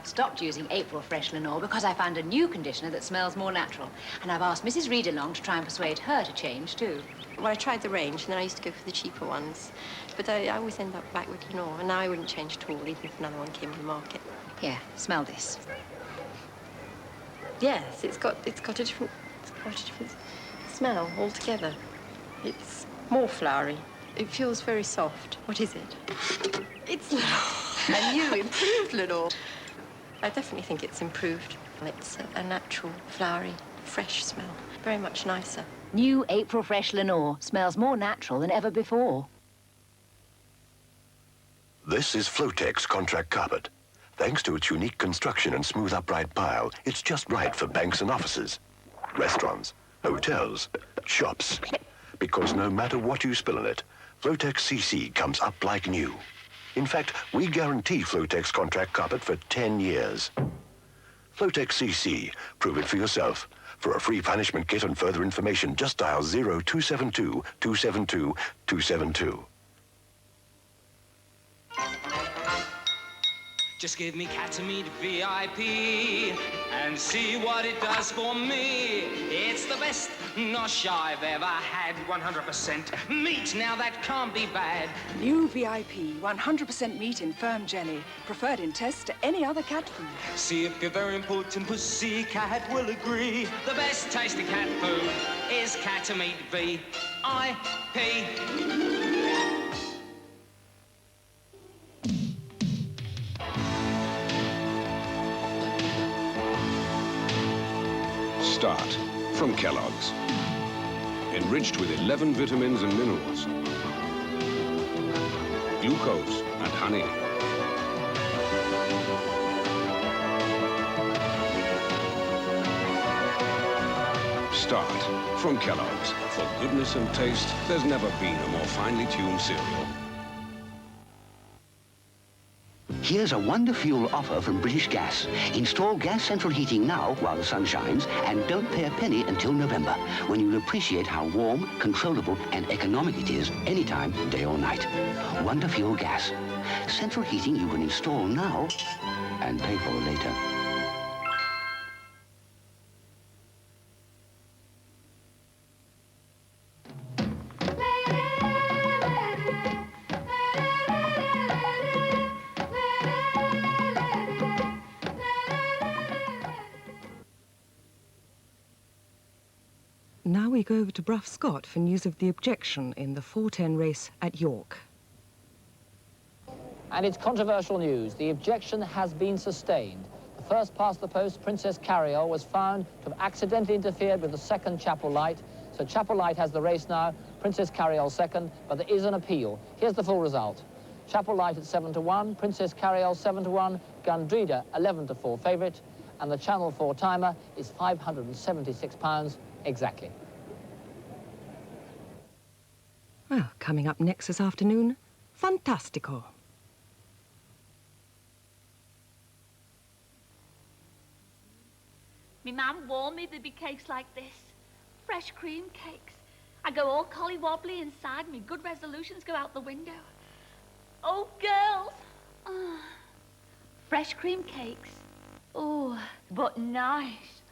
I've stopped using April Fresh Lenor because I found a new conditioner that smells more natural. And I've asked Mrs. Reed along to try and persuade her to change, too. Well, I tried the range, and then I used to go for the cheaper ones. But I always end up back with Lenor, and now I wouldn't change at all, even if another one came to the market. Here, smell this. Yes, it's got a different smell altogether. It's more flowery. It feels very soft. What is it? It's Lenor. A new, improved Lenor. I definitely think it's improved. It's a natural, flowery, fresh smell. Very much nicer. New April Fresh Lenor smells more natural than ever before. This is Flotex contract carpet. Thanks to its unique construction and smooth upright pile, it's just right for banks and offices, restaurants, hotels, shops. Because no matter what you spill in it, FlotexCC comes up like new. In fact, we guarantee Flotex contract carpet for 10 years. FlotexCC, prove it for yourself. For a free punishment kit and further information, just dial 0272 272 272. Just give me Kattomeat VIP and see what it does for me. It's the best nosh I've ever had. 100% meat, now that can't be bad. New VIP, 100% meat in firm jelly. Preferred in tests to any other cat food. See if your very important pussy cat will agree. The best tasting cat food is Kattomeat VIP. Start from Kellogg's. Enriched with 11 vitamins and minerals, glucose and honey. Start from Kellogg's. For goodness and taste, there's never been a more finely tuned cereal. Here's a Wonder Fuel offer from British Gas. Install gas central heating now while the sun shines and don't pay a penny until November, when you'll appreciate how warm, controllable and economic it is anytime, day or night. Wonder Fuel Gas. Central heating you can install now and pay for later. Now we go over to Brough Scott for news of the objection in the 4:10 race at York. And it's controversial news. The objection has been sustained. The first past the post, Princess Ariel, was found to have accidentally interfered with the second Chapel Light. So Chapel Light has the race now, Princess Ariel second, but there is an appeal. Here's the full result. Chapel Light at 7-1, Princess Ariel 7-1, Gundrida 11-4 favourite, and the Channel 4 timer is £576 exactly. Well, coming up next this afternoon, Fantastico. Me mum warned me there'd be cakes like this. Fresh cream cakes. I go all colly-wobbly inside, me good resolutions go out the window. Oh, girls. Fresh cream cakes. Oh, but nice.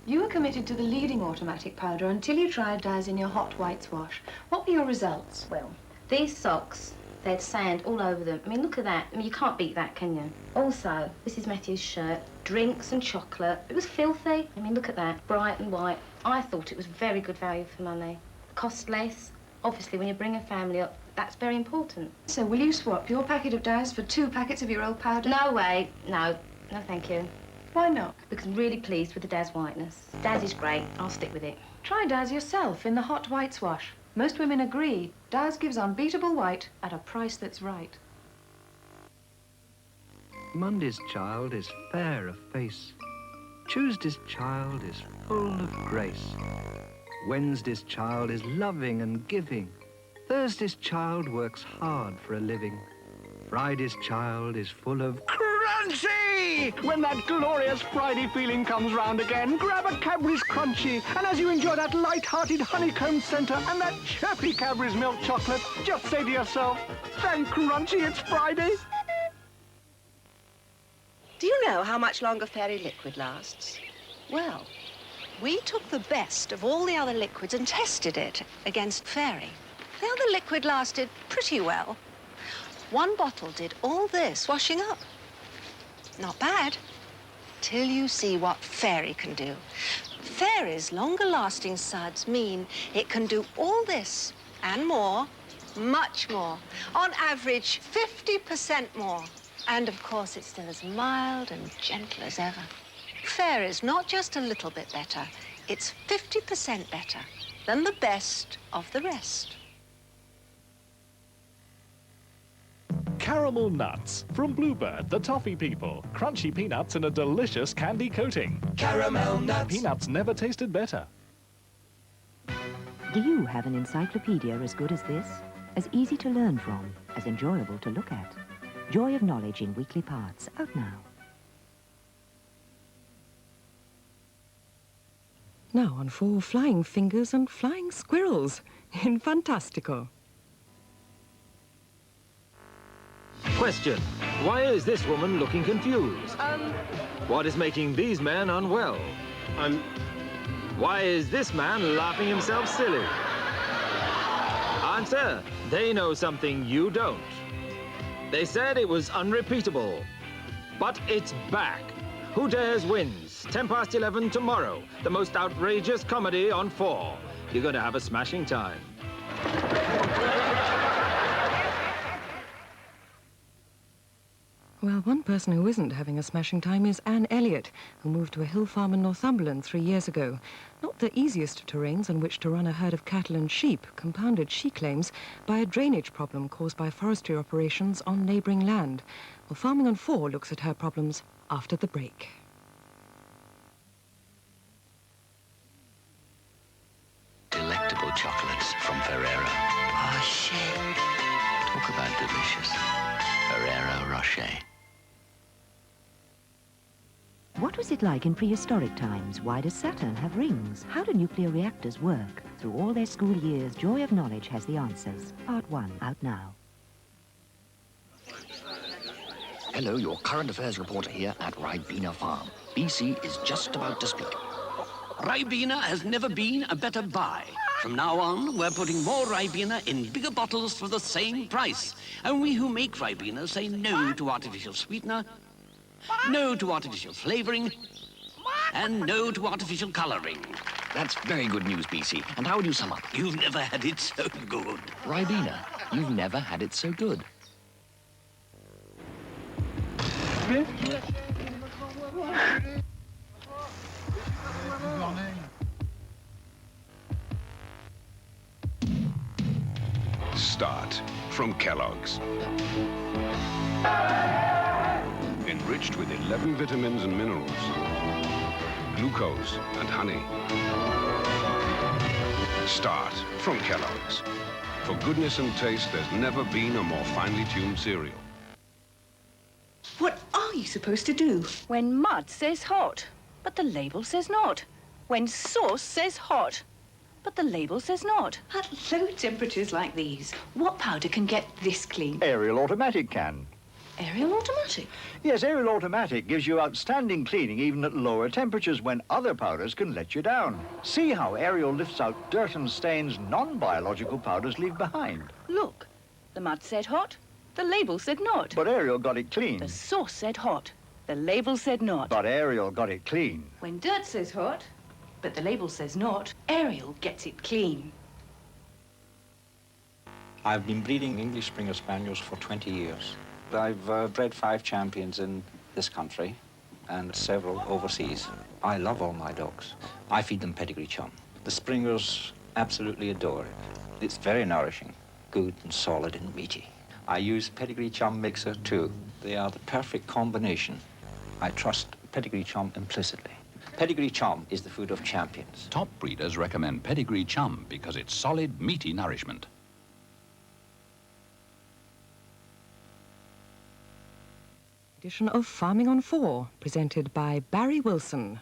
You were committed to the leading automatic powder until you tried dyes in your hot whites wash. What were your results? Well, these socks, they had sand all over them. I mean, look at that. I mean, you can't beat that, can you? Also, Mrs. Matthews' shirt, drinks and chocolate. It was filthy. I mean, look at that. Bright and white. I thought it was very good value for money. Cost less. Obviously, when you bring a family up, that's very important. So will you swap your packet of dyes for 2 packets of your old powder? No way. No. No, thank you. Why not? Because I'm really pleased with the Daz whiteness. Daz is great. I'll stick with it. Try Daz yourself in the hot whites wash. Most women agree. Daz gives unbeatable white at a price that's right. Monday's child is fair of face. Tuesday's child is full of grace. Wednesday's child is loving and giving. Thursday's child works hard for a living. Friday's child is full of crunch. Crunchie! When that glorious Friday feeling comes round again, grab a Cadbury's Crunchie, and as you enjoy that light-hearted honeycomb centre and that chirpy Cadbury's milk chocolate, just say to yourself, thank Crunchie, it's Friday. Do you know how much longer Fairy liquid lasts? Well, we took the best of all the other liquids and tested it against Fairy. The other liquid lasted pretty well. One bottle did all this washing up. Not bad, till you see what Fairy can do. Fairy's longer-lasting suds mean it can do all this and more, much more. On average, 50% more. And, of course, it's still as mild and gentle as ever. Fairy's not just a little bit better, it's 50% better than the best of the rest. Caramel nuts from Bluebird, the toffee people. Crunchy peanuts in a delicious candy coating. Caramel nuts. Peanuts never tasted better. Do you have an encyclopedia as good as this? As easy to learn from, as enjoyable to look at? Joy of Knowledge in weekly parts, out now. Now on for flying fingers and flying squirrels in Fantastico. Question. Why is this woman looking confused? What is making these men unwell? Why is this man laughing himself silly? Answer. They know something you don't. They said it was unrepeatable. But it's back. Who Dares wins. 11:10 tomorrow. The most outrageous comedy on 4. You're going to have a smashing time. Well, one person who isn't having a smashing time is Anne Elliott, who moved to a hill farm in Northumberland 3 years ago. Not the easiest of terrains on which to run a herd of cattle and sheep, compounded, she claims, by a drainage problem caused by forestry operations on neighbouring land. Well, Farming on 4 looks at her problems after the break. Delectable chocolates from Ferrero. Rocher. Talk about delicious. Ferrero Rocher. What was it like in prehistoric times? Why does Saturn have rings? How do nuclear reactors work? Through all their school years, Joy of Knowledge has the answers. Part 1, out now. Hello, your current affairs reporter here at Ribena Farm. BC is just about to speak. Ribena has never been a better buy. From now on, we're putting more Ribena in bigger bottles for the same price. And we who make Ribena say no to artificial sweetener, no to artificial flavoring, and no to artificial coloring. That's very good news, BC. And how would you sum up? You've never had it so good. Ribena, you've never had it so good. Start from Kellogg's. Enriched with 11 vitamins and minerals, glucose and honey. Start from Kellogg's. For goodness and taste, there's never been a more finely tuned cereal. What are you supposed to do? When mud says hot, but the label says not. When sauce says hot, but the label says not. At low temperatures like these, what powder can get this clean? Ariel Automatic can. Ariel Automatic? Yes, Ariel Automatic gives you outstanding cleaning even at lower temperatures when other powders can let you down. See how Ariel lifts out dirt and stains non-biological powders leave behind. Look, the mud said hot, the label said not. But Ariel got it clean. The sauce said hot, the label said not. But Ariel got it clean. When dirt says hot, but the label says not, Ariel gets it clean. I've been breeding English Springer Spaniels for 20 years. I've bred 5 champions in this country and several overseas. I love all my dogs. I feed them Pedigree Chum. The Springers absolutely adore it. It's very nourishing, good and solid and meaty. I use Pedigree Chum mixer too. They are the perfect combination. I trust Pedigree Chum implicitly. Pedigree Chum is the food of champions. Top breeders recommend Pedigree Chum because it's solid, meaty nourishment. Edition of Farming on 4, presented by Barry Wilson.